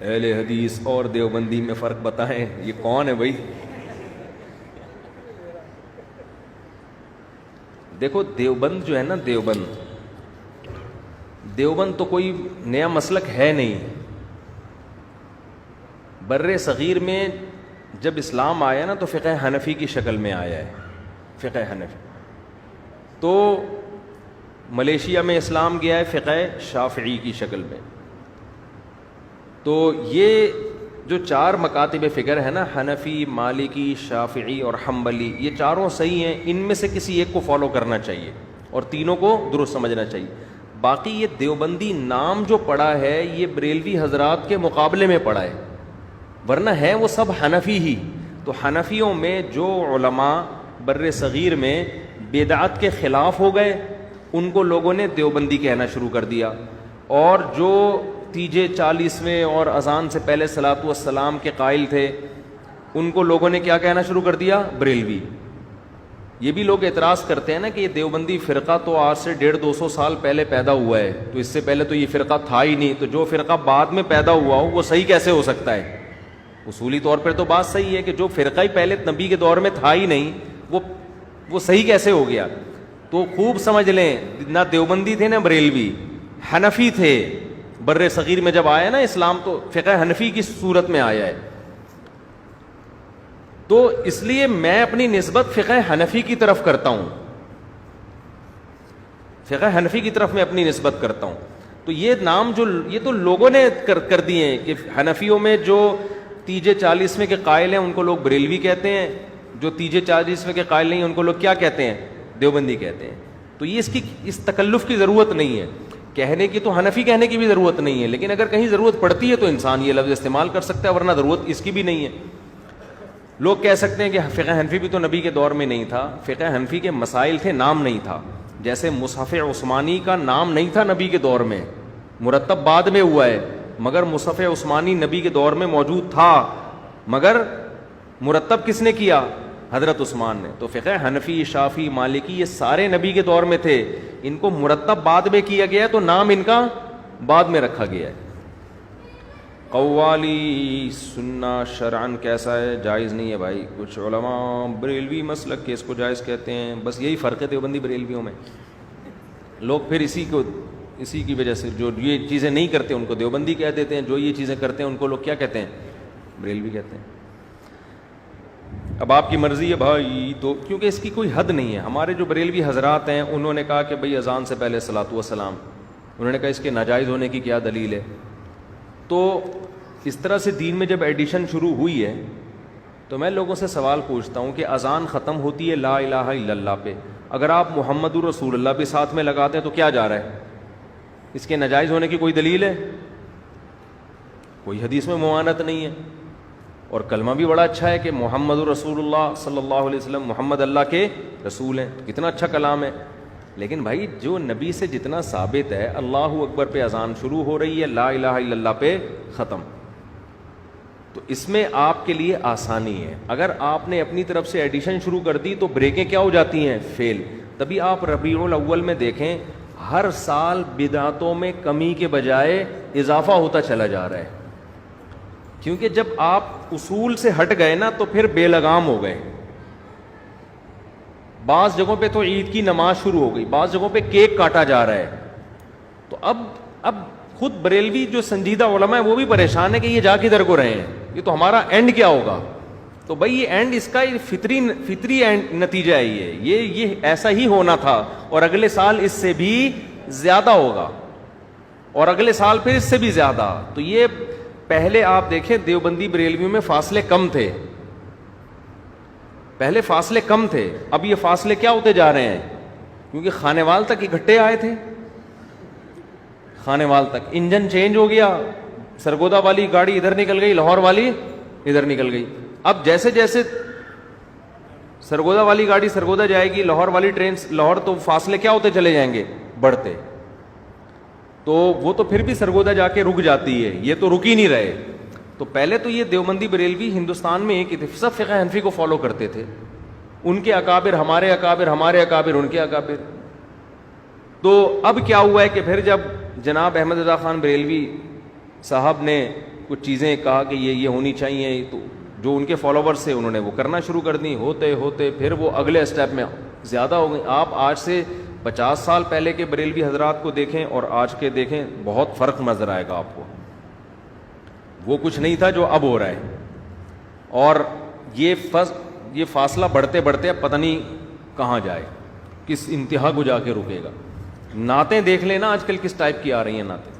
اہل حدیث اور دیوبندی میں فرق بتائیں. یہ کون ہے بھائی؟ دیکھو دیوبند جو ہے نا، دیوبند تو کوئی نیا مسلک ہے نہیں. بر صغیر میں جب اسلام آیا نا تو فقہ حنفی کی شکل میں آیا ہے. فقہ حنفی تو ملیشیا میں اسلام گیا ہے فقہ شافعی کی شکل میں. تو یہ جو چار مکاتب فکر ہے نا، حنفی، مالکی، شافعی اور حنبلی، یہ چاروں صحیح ہیں. ان میں سے کسی ایک کو فالو کرنا چاہیے اور تینوں کو درست سمجھنا چاہیے. باقی یہ دیوبندی نام جو پڑا ہے یہ بریلوی حضرات کے مقابلے میں پڑا ہے، ورنہ ہے وہ سب حنفی ہی. تو حنفیوں میں جو علماء بر صغیر میں بدعت کے خلاف ہو گئے ان کو لوگوں نے دیوبندی کہنا شروع کر دیا، اور جو تیجے 40ویں اور اذان سے پہلے صلاۃ والسلام کے قائل تھے ان کو لوگوں نے کیا کہنا شروع کر دیا؟ بریلوی. یہ بھی لوگ اعتراض کرتے ہیں نا کہ یہ دیوبندی فرقہ تو آج سے 150-200 سال پہلے پیدا ہوا ہے، تو اس سے پہلے تو یہ فرقہ تھا ہی نہیں، تو جو فرقہ بعد میں پیدا ہوا ہو وہ صحیح کیسے ہو سکتا ہے؟ اصولی طور پر تو بات صحیح ہے کہ جو فرقہ ہی پہلے نبی کے دور میں تھا ہی نہیں وہ صحیح کیسے ہو گیا؟ تو خوب سمجھ لیں، نہ دیوبندی تھے نہ بریلوی، حنفی تھے. بر صغیر میں جب آیا نا اسلام تو فقہ حنفی کی صورت میں آیا ہے. تو اس لیے میں اپنی نسبت فقہ حنفی کی طرف کرتا ہوں، فقہ حنفی کی طرف میں اپنی نسبت کرتا ہوں. تو یہ نام جو یہ تو لوگوں نے کر دیے ہیں کہ حنفیوں میں جو تیجے 40ویں کے قائل ہیں ان کو لوگ بریلوی کہتے ہیں، جو تیجے 40ویں کے قائل نہیں ان کو لوگ کیا کہتے ہیں؟ دیوبندی کہتے ہیں. تو یہ اس تکلف کی ضرورت نہیں ہے کہنے کی، تو حنفی کہنے کی بھی ضرورت نہیں ہے، لیکن اگر کہیں ضرورت پڑتی ہے تو انسان یہ لفظ استعمال کر سکتا ہے، ورنہ ضرورت اس کی بھی نہیں ہے. لوگ کہہ سکتے ہیں کہ فقہ حنفی بھی تو نبی کے دور میں نہیں تھا. فقہ حنفی کے مسائل تھے، نام نہیں تھا. جیسے مصحف عثمانی کا نام نہیں تھا نبی کے دور میں، مرتب بعد میں ہوا ہے، مگر مصحف عثمانی نبی کے دور میں موجود تھا، مگر مرتب کس نے کیا؟ حضرت عثمان نے. تو فقہ حنفی، شافعی، مالکی یہ سارے نبی کے دور میں تھے، ان کو مرتب بعد میں کیا گیا ہے تو نام ان کا بعد میں رکھا گیا ہے. قوالی سننا شرعن کیسا ہے؟ جائز نہیں ہے بھائی. کچھ علماء بریلوی مسلک کے اس کو جائز کہتے ہیں، بس یہی فرق ہے دیوبندی بریلویوں میں. لوگ پھر اسی کی وجہ سے جو یہ چیزیں نہیں کرتے ان کو دیوبندی کہہ دیتے ہیں، جو یہ چیزیں کرتے ہیں ان کو لوگ کیا کہتے ہیں؟ بریلوی کہتے ہیں. اب آپ کی مرضی ہے بھائی، تو کیونکہ اس کی کوئی حد نہیں ہے. ہمارے جو بریلوی حضرات ہیں انہوں نے کہا کہ بھئی اذان سے پہلے صلاۃ والسلام، انہوں نے کہا اس کے ناجائز ہونے کی کیا دلیل ہے؟ تو اس طرح سے دین میں جب ایڈیشن شروع ہوئی ہے تو میں لوگوں سے سوال پوچھتا ہوں کہ اذان ختم ہوتی ہے لا الہ الا اللہ پہ، اگر آپ محمد الرسول اللہ بھی ساتھ میں لگاتے ہیں تو کیا جا رہا ہے؟ اس کے ناجائز ہونے کی کوئی دلیل ہے؟ کوئی حدیث میں ممانعت نہیں ہے. اور کلمہ بھی بڑا اچھا ہے کہ محمد الرسول اللہ صلی اللہ علیہ وسلم، محمد اللہ کے رسول ہیں، کتنا اچھا کلام ہے. لیکن بھائی جو نبی سے جتنا ثابت ہے، اللہ اکبر پہ اذان شروع ہو رہی ہے، لا الہ الا اللہ پہ ختم. تو اس میں آپ کے لیے آسانی ہے. اگر آپ نے اپنی طرف سے ایڈیشن شروع کر دی تو بریکیں کیا ہو جاتی ہیں؟ فیل. تبھی آپ ربیع الاول میں دیکھیں ہر سال بدعتوں میں کمی کے بجائے اضافہ ہوتا چلا جا رہا ہے، کیونکہ جب آپ اصول سے ہٹ گئے نا تو پھر بے لگام ہو گئے. بعض جگہوں پہ تو عید کی نماز شروع ہو گئی، بعض جگہوں پہ کیک کاٹا جا رہا ہے. تو اب خود بریلوی جو سنجیدہ علماء ہیں وہ بھی پریشان ہے کہ یہ جا کدھر کو رہے ہیں، یہ تو ہمارا اینڈ کیا ہوگا؟ تو بھائی یہ اینڈ اس کا فطری اینڈ نتیجہ ہے، یہ ایسا ہی ہونا تھا، اور اگلے سال اس سے بھی زیادہ ہوگا، اور اگلے سال پھر اس سے بھی زیادہ. تو یہ پہلے آپ دیکھیں دیوبندی بریلویوں میں فاصلے کم تھے، پہلے فاصلے کم تھے، اب یہ فاصلے کیا ہوتے جا رہے ہیں؟ کیونکہ خانے وال تک اکٹھے آئے تھے، خانے وال تک انجن چینج ہو گیا، سرگودا والی گاڑی ادھر نکل گئی، لاہور والی ادھر نکل گئی. اب جیسے جیسے سرگودا والی گاڑی سرگودا جائے گی، لاہور والی ٹرین لاہور، تو فاصلے کیا ہوتے چلے جائیں گے؟ بڑھتے. تو وہ تو پھر بھی سرگودا جا کے رک جاتی ہے، یہ تو رک ہی نہیں رہے. تو پہلے تو یہ دیوبندی بریلوی ہندوستان میں ایک سب فقہ حنفی کو فالو کرتے تھے، ان کے اکابر ہمارے اکابر، ہمارے اکابر ان کے اکابر. تو اب کیا ہوا ہے کہ پھر جب جناب احمد رضا خان بریلوی صاحب نے کچھ چیزیں کہا کہ یہ ہونی چاہیے، تو جو ان کے فالوورز تھے انہوں نے وہ کرنا شروع کر دی، ہوتے ہوتے پھر وہ اگلے اسٹیپ میں زیادہ ہو گئی. آپ آج سے 50 سال پہلے کے بریلوی حضرات کو دیکھیں اور آج کے دیکھیں، بہت فرق نظر آئے گا آپ کو. وہ کچھ نہیں تھا جو اب ہو رہا ہے، اور یہ فاصلہ بڑھتے بڑھتے اب پتہ نہیں کہاں جائے، کس انتہا کو جا کے رکے گا. نعتیں دیکھ لینا آج کل کس ٹائپ کی آ رہی ہیں نعتیں.